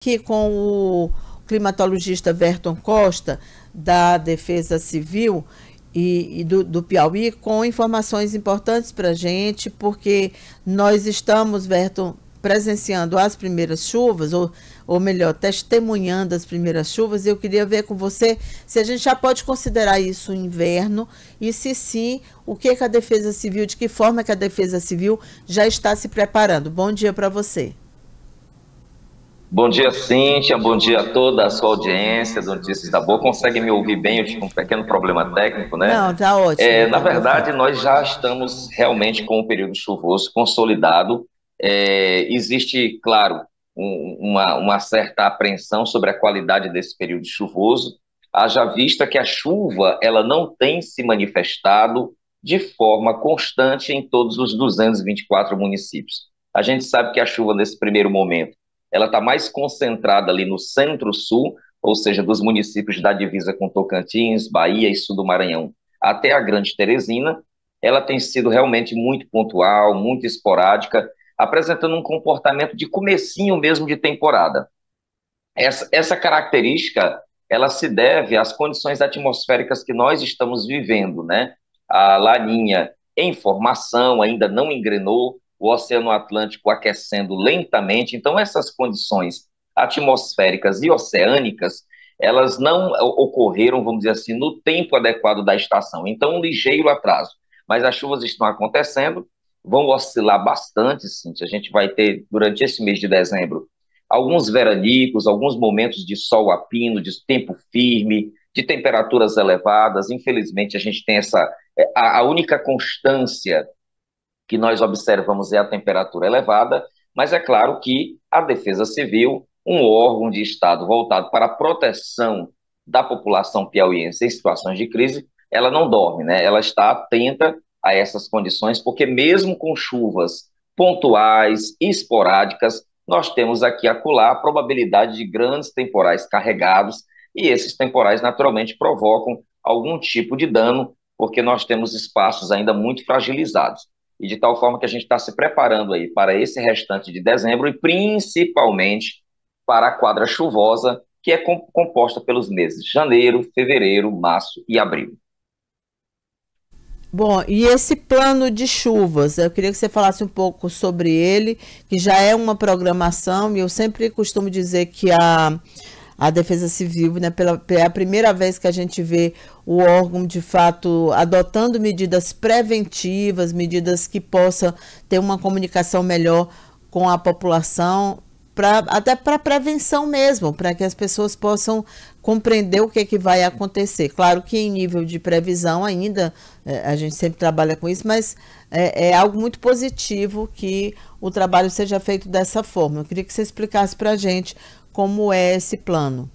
Aqui com o climatologista Verton Costa, da Defesa Civil do Piauí, com informações importantes para a gente, porque nós estamos, Verton, presenciando as primeiras chuvas, ou melhor, testemunhando as primeiras chuvas, e eu queria ver com você se a gente já pode considerar isso inverno, e se sim, o que a Defesa Civil, de que forma que a Defesa Civil já está se preparando. Bom dia para você. Bom dia, Cíntia. Bom dia a toda a sua audiência do Notícias da Boa. Consegue me ouvir bem? Eu tive um pequeno problema técnico, né? Não, tá ótimo, Na tá verdade, perfeito. nós já estamos realmente com o período chuvoso consolidado. Existe, claro, uma certa apreensão sobre a qualidade desse período chuvoso, haja vista que a chuva ela não tem se manifestado de forma constante em todos os 224 municípios. A gente sabe que a chuva, nesse primeiro momento, ela está mais concentrada ali no centro-sul, ou seja, dos municípios da divisa com Tocantins, Bahia e sul do Maranhão, até a Grande Teresina. Ela tem sido realmente muito pontual, muito esporádica, apresentando um comportamento de comecinho mesmo de temporada. Essa característica, ela se deve às condições atmosféricas que nós estamos vivendo, né? A Laninha em formação, ainda não engrenou, o Oceano Atlântico aquecendo lentamente, então essas condições atmosféricas e oceânicas, elas não ocorreram, vamos dizer assim, no tempo adequado da estação, então um ligeiro atraso. Mas as chuvas estão acontecendo, vão oscilar bastante, Cíntia. A gente vai ter, durante esse mês de dezembro, alguns veranicos, alguns momentos de sol a pino, de tempo firme, de temperaturas elevadas. Infelizmente, a gente tem a única constância que nós observamos é a temperatura elevada, mas é claro que a Defesa Civil, um órgão de Estado voltado para a proteção da população piauiense em situações de crise, ela não dorme, né? Ela está atenta a essas condições, porque mesmo com chuvas pontuais, esporádicas, nós temos aqui e acolá a probabilidade de grandes temporais carregados, e esses temporais naturalmente provocam algum tipo de dano, porque nós temos espaços ainda muito fragilizados. E de tal forma que a gente está se preparando aí para esse restante de dezembro e principalmente para a quadra chuvosa, que é composta pelos meses de janeiro, fevereiro, março e abril. Bom, e esse plano de chuvas, eu queria que você falasse um pouco sobre ele, que já é uma programação, e eu sempre costumo dizer que a Defesa Civil, né, é a primeira vez que a gente vê o órgão, de fato, adotando medidas preventivas, medidas que possam ter uma comunicação melhor com a população, até para prevenção mesmo, para que as pessoas possam compreender o que vai acontecer. Claro que em nível de previsão ainda, a gente sempre trabalha com isso, mas é algo muito positivo que o trabalho seja feito dessa forma. Eu queria que você explicasse para a gente como é esse plano.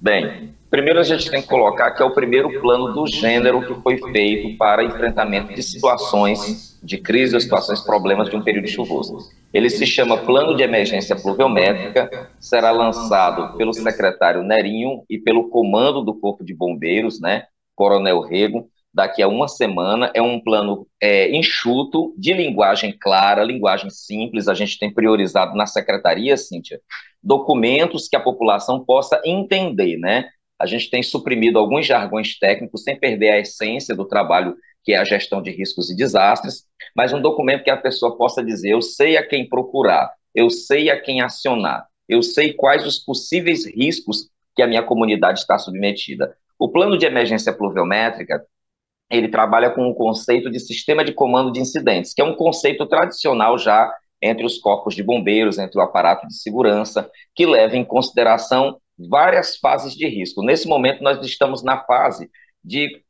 Bem, primeiro a gente tem que colocar que é o primeiro plano do gênero que foi feito para enfrentamento de situações de crise ou situações, problemas de um período chuvoso. Ele se chama Plano de Emergência Pluviométrica, será lançado pelo secretário Nerinho e pelo comando do Corpo de Bombeiros, né, Coronel Rego, daqui a uma semana. É um plano enxuto, de linguagem clara, linguagem simples. A gente tem priorizado na secretaria, Cíntia, documentos que a população possa entender, né? A gente tem suprimido alguns jargões técnicos sem perder a essência do trabalho, que é a gestão de riscos e desastres, mas um documento que a pessoa possa dizer: eu sei a quem procurar, eu sei a quem acionar, eu sei quais os possíveis riscos que a minha comunidade está submetida. O plano de emergência pluviométrica, ele trabalha com o conceito de sistema de comando de incidentes, que é um conceito tradicional já entre os corpos de bombeiros, entre o aparato de segurança, que leva em consideração várias fases de risco. Nesse momento, nós estamos na fase de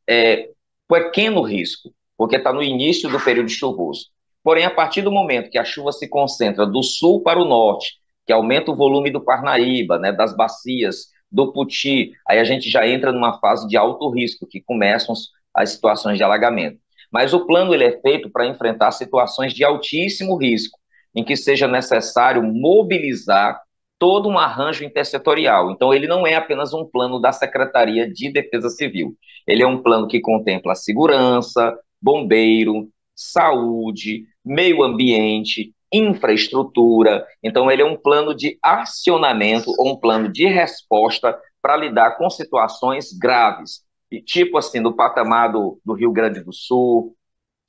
pequeno risco, porque está no início do período chuvoso. Porém, a partir do momento que a chuva se concentra do sul para o norte, que aumenta o volume do Parnaíba, né, das bacias, do Puti, aí a gente já entra numa fase de alto risco, que começam as situações de alagamento. Mas o plano ele é feito para enfrentar situações de altíssimo risco, em que seja necessário mobilizar todo um arranjo intersetorial. Então, ele não é apenas um plano da Secretaria de Defesa Civil. Ele é um plano que contempla segurança, bombeiro, saúde, meio ambiente, infraestrutura. Então, ele é um plano de acionamento ou um plano de resposta para lidar com situações graves, e tipo assim, no patamar do Rio Grande do Sul,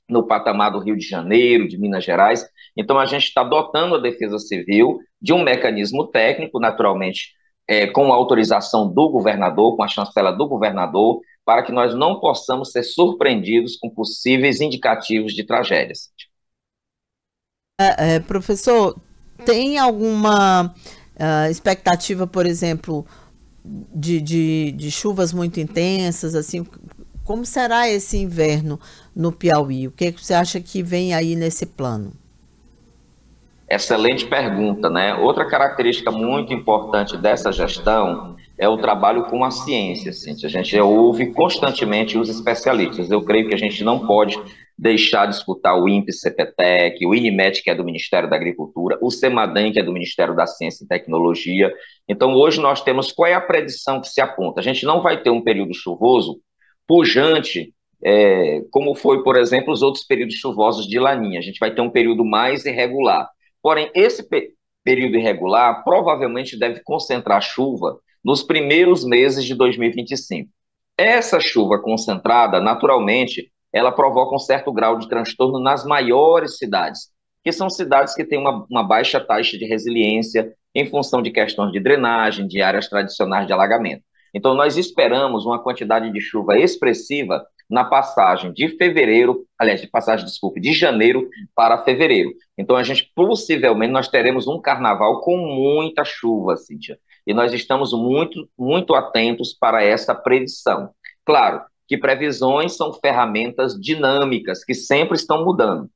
no patamar do Rio de Janeiro, de Minas Gerais. Então, a gente está dotando a Defesa Civil de um mecanismo técnico, naturalmente, com a autorização do governador, com a chancela do governador, para que nós não possamos ser surpreendidos com possíveis indicativos de tragédias. Professor, tem alguma expectativa, por exemplo, de chuvas muito intensas, assim, como será esse inverno no Piauí? O que é que você acha que vem aí nesse plano? Excelente pergunta, né? Outra característica muito importante dessa gestão é o trabalho com a ciência, Cíntia. A gente ouve constantemente os especialistas. Eu creio que a gente não pode deixar de escutar o INPE-CPTEC, o INMET, que é do Ministério da Agricultura, o CEMADEM, que é do Ministério da Ciência e Tecnologia. Então, hoje nós temos qual é a predição que se aponta? A gente não vai ter um período chuvoso pujante, como foi, por exemplo, os outros períodos chuvosos de Laninha. A gente vai ter um período mais irregular. Porém, esse período irregular provavelmente deve concentrar chuva nos primeiros meses de 2025. Essa chuva concentrada, naturalmente, ela provoca um certo grau de transtorno nas maiores cidades, que são cidades que têm uma baixa taxa de resiliência em função de questões de drenagem, de áreas tradicionais de alagamento. Então, nós esperamos uma quantidade de chuva expressiva na passagem de fevereiro, aliás, desculpe, de janeiro para fevereiro. Então, a gente, possivelmente, nós teremos um carnaval com muita chuva, Cíntia. E nós estamos muito, muito atentos para essa predição. Claro que previsões são ferramentas dinâmicas, que sempre estão mudando.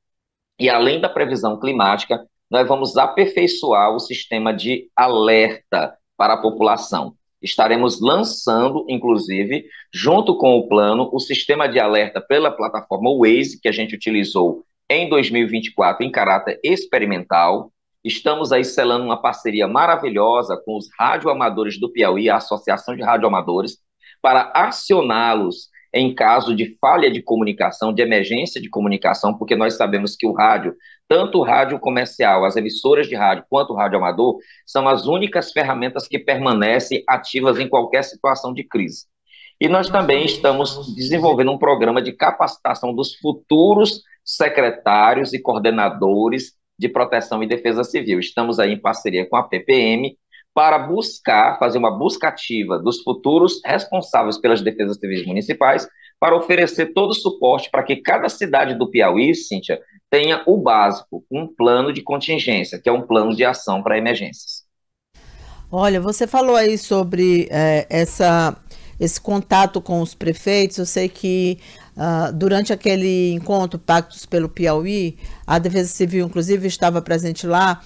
E, além da previsão climática, nós vamos aperfeiçoar o sistema de alerta para a população. Estaremos lançando, inclusive, junto com o plano, o sistema de alerta pela plataforma Waze, que a gente utilizou em 2024 em caráter experimental. Estamos aí selando uma parceria maravilhosa com os radioamadores do Piauí, a Associação de Radioamadores, para acioná-los em caso de falha de comunicação, de emergência de comunicação, porque nós sabemos que o rádio, tanto o rádio comercial, as emissoras de rádio, quanto o rádio amador, são as únicas ferramentas que permanecem ativas em qualquer situação de crise. E nós também estamos desenvolvendo um programa de capacitação dos futuros secretários e coordenadores de proteção e defesa civil. Estamos aí em parceria com a PPM para buscar, fazer uma busca ativa dos futuros responsáveis pelas defesas civis municipais, para oferecer todo o suporte para que cada cidade do Piauí, Cíntia, tenha o básico, um plano de contingência, que é um plano de ação para emergências. Olha, você falou aí sobre esse contato com os prefeitos. Eu sei que durante aquele encontro Pactos pelo Piauí, a Defesa Civil, inclusive, estava presente lá.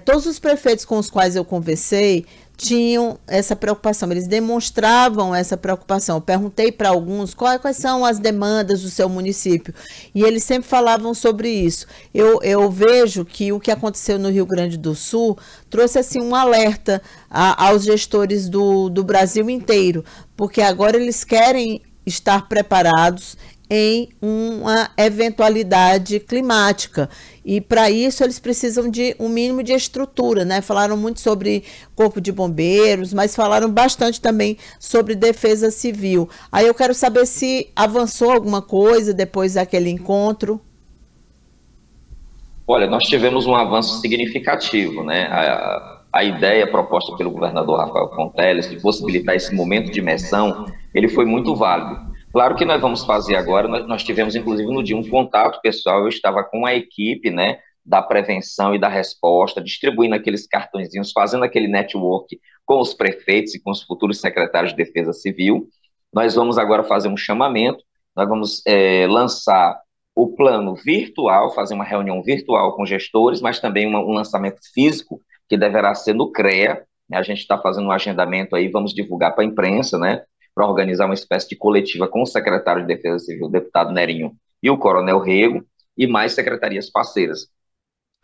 Todos os prefeitos com os quais eu conversei tinham essa preocupação, eles demonstravam essa preocupação. Eu perguntei para alguns quais são as demandas do seu município, e eles sempre falavam sobre isso. Eu vejo que o que aconteceu no Rio Grande do Sul trouxe assim um alerta aos gestores do Brasil inteiro, porque agora eles querem estar preparados em uma eventualidade climática. E para isso eles precisam de um mínimo de estrutura, né? Falaram muito sobre corpo de bombeiros, mas falaram bastante também sobre defesa civil. Aí eu quero saber se avançou alguma coisa depois daquele encontro. Olha, nós tivemos um avanço significativo, né? A ideia proposta pelo governador Rafael Ponteles de possibilitar esse momento de imersão, ele foi muito válido. Claro que nós vamos fazer agora, nós tivemos inclusive no dia um contato pessoal, eu estava com a equipe, né, da prevenção e da resposta, distribuindo aqueles cartõezinhos, fazendo aquele network com os prefeitos e com os futuros secretários de Defesa Civil. Nós vamos agora fazer um chamamento, nós vamos lançar o plano virtual, fazer uma reunião virtual com gestores, mas também um lançamento físico, que deverá ser no CREA, né? A gente está fazendo um agendamento aí, vamos divulgar para a imprensa, né, para organizar uma espécie de coletiva com o secretário de Defesa Civil, o deputado Nerinho, e o coronel Rego, e mais secretarias parceiras.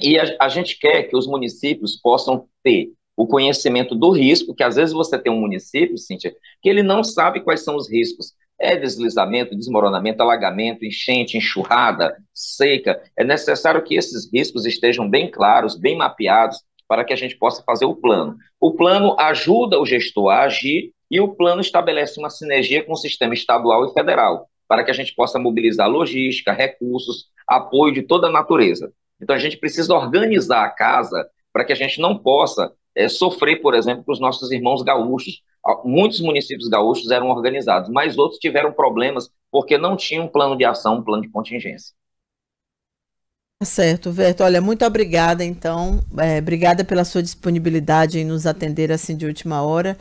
E a gente quer que os municípios possam ter o conhecimento do risco, que às vezes você tem um município, Cíntia, que ele não sabe quais são os riscos. É deslizamento, desmoronamento, alagamento, enchente, enxurrada, seca. É necessário que esses riscos estejam bem claros, bem mapeados, para que a gente possa fazer o plano. O plano ajuda o gestor a agir e o plano estabelece uma sinergia com o sistema estadual e federal, para que a gente possa mobilizar logística, recursos, apoio de toda a natureza. Então, a gente precisa organizar a casa para que a gente não possa sofrer, por exemplo, com os nossos irmãos gaúchos. Muitos municípios gaúchos eram organizados, mas outros tiveram problemas porque não tinham um plano de ação, um plano de contingência. Tá certo, Verto. Olha, muito obrigada, então. Obrigada pela sua disponibilidade em nos atender assim de última hora.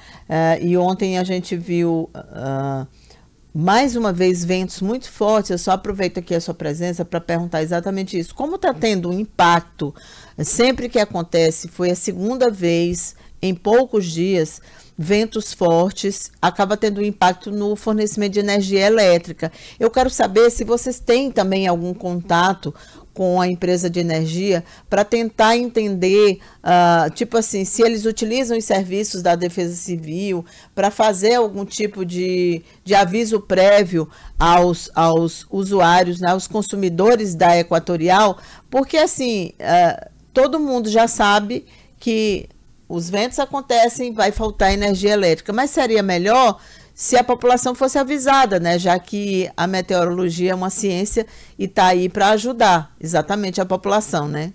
E ontem a gente viu, mais uma vez, ventos muito fortes. Eu só aproveito aqui a sua presença para perguntar exatamente isso. Como está tendo um impacto sempre que acontece? Foi a segunda vez em poucos dias. Ventos fortes, acaba tendo um impacto no fornecimento de energia elétrica. Eu quero saber se vocês têm também algum contato com a empresa de energia para tentar entender, tipo assim, se eles utilizam os serviços da Defesa Civil para fazer algum tipo de aviso prévio aos usuários, né, aos consumidores da Equatorial, porque assim, todo mundo já sabe que os ventos acontecem, vai faltar energia elétrica, mas seria melhor se a população fosse avisada, né? Já que a meteorologia é uma ciência e está aí para ajudar exatamente a população, né?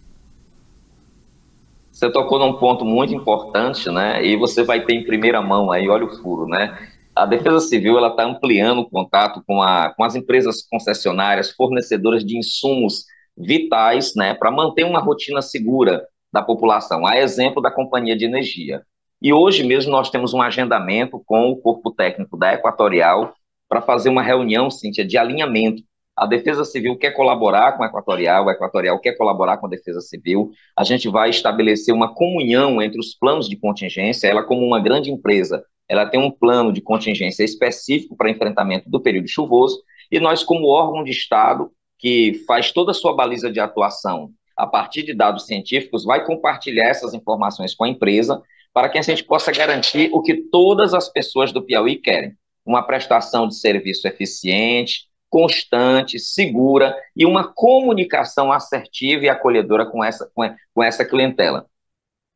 Você tocou num ponto muito importante, né? E você vai ter em primeira mão aí, olha o furo, né? A Defesa Civil ela está ampliando o contato com as empresas concessionárias, fornecedoras de insumos vitais, né? Para manter uma rotina segura da população, a exemplo da Companhia de Energia. E hoje mesmo nós temos um agendamento com o corpo técnico da Equatorial para fazer uma reunião, Cíntia, de alinhamento. A Defesa Civil quer colaborar com a Equatorial quer colaborar com a Defesa Civil. A gente vai estabelecer uma comunhão entre os planos de contingência. Ela, como uma grande empresa, ela tem um plano de contingência específico para enfrentamento do período chuvoso, e nós, como órgão de Estado, que faz toda a sua baliza de atuação a partir de dados científicos, vai compartilhar essas informações com a empresa para que a gente possa garantir o que todas as pessoas do Piauí querem: uma prestação de serviço eficiente, constante, segura e uma comunicação assertiva e acolhedora com essa clientela.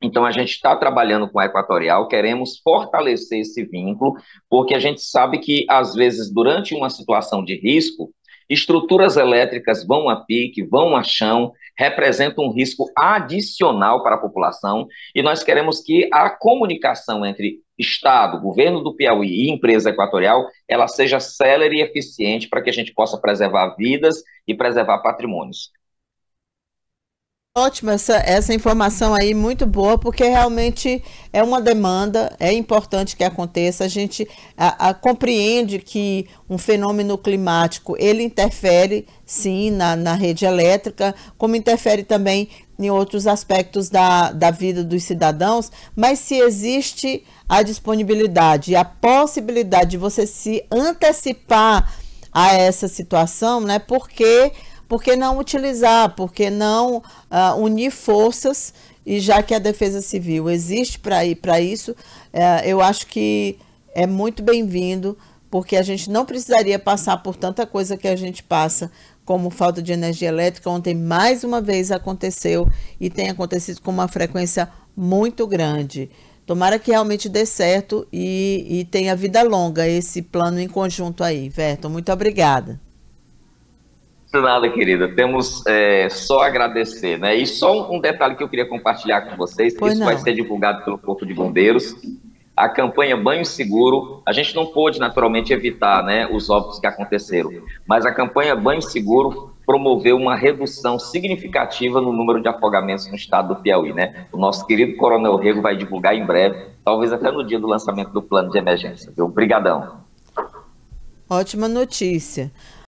Então, a gente está trabalhando com a Equatorial, queremos fortalecer esse vínculo, porque a gente sabe que, às vezes, durante uma situação de risco, estruturas elétricas vão a pique, vão a chão, representam um risco adicional para a população, e nós queremos que a comunicação entre Estado, governo do Piauí e empresa Equatorial, ela seja célere e eficiente para que a gente possa preservar vidas e preservar patrimônios. Ótimo, essa informação aí muito boa, porque realmente é uma demanda, é importante que aconteça. A gente compreende que um fenômeno climático, ele interfere, sim, na rede elétrica, como interfere também em outros aspectos da vida dos cidadãos, mas se existe a disponibilidade e a possibilidade de você se antecipar a essa situação, né? Por que não utilizar, por que não unir forças? E já que a Defesa Civil existe para isso, eu acho que é muito bem-vindo, porque a gente não precisaria passar por tanta coisa que a gente passa, como falta de energia elétrica. Ontem, mais uma vez, aconteceu e tem acontecido com uma frequência muito grande. Tomara que realmente dê certo e tenha vida longa esse plano em conjunto aí, Verto. Muito obrigada. Nada, querida, temos só agradecer, né? E só um detalhe que eu queria compartilhar com vocês: isso vai ser divulgado pelo Corpo de Bombeiros. A campanha Banho Seguro, a gente não pôde naturalmente evitar, né, os óbitos que aconteceram, mas a campanha Banho Seguro promoveu uma redução significativa no número de afogamentos no estado do Piauí, né? O nosso querido Coronel Rego vai divulgar em breve, talvez até no dia do lançamento do plano de emergência. Viu? Obrigadão. Ótima notícia.